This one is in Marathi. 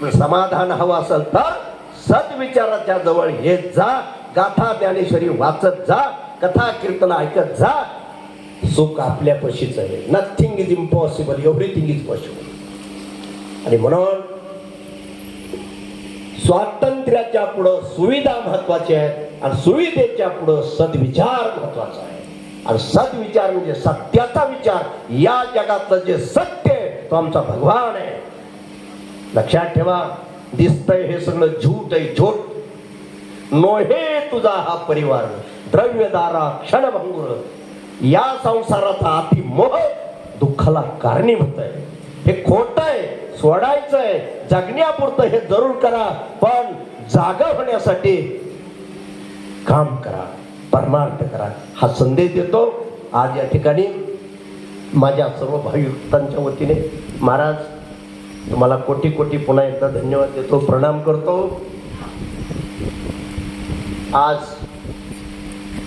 समाधान हवं असेल तर सद्विचाराच्या जवळ हे जा, गाथा ज्ञानेश्वरी वाचत जा, कथा कीर्तन ऐकत जा. सुख आपल्यापाशीच आहे. Nothing is impossible, everything is possible. आणि म्हणून स्वातंत्र्याच्या पुढं सुविधा महत्वाच्या आहेत आणि सुविधेच्या पुढं सद्विचार महत्वाचा आहे. आणि सद्विचार म्हणजे सत्याचा विचार. या जगातलं जे सत्य आहे तो आमचा भगवान आहे. लक्षात ठेवा, दिसतंय हे सगळं झूट आहे, झूट नोहे तुझा हा परिवार, द्रव्यदारा क्षणभंगुर. या संसाराचा अतिमोह दुःखाला कारणीभूत आहे. हे खोट आहे, सोडायचं आहे. जगण्यापुरतं हे जरूर करा, पण जागा होण्यासाठी काम करा, परमार्थ करा, हा संदेश देतो. आज या ठिकाणी माझ्या सर्व भाविकांच्या वतीने महाराज तुम्हाला कोटी कोटी पुन्हा एकदा धन्यवाद देतो, प्रणाम करतो. आज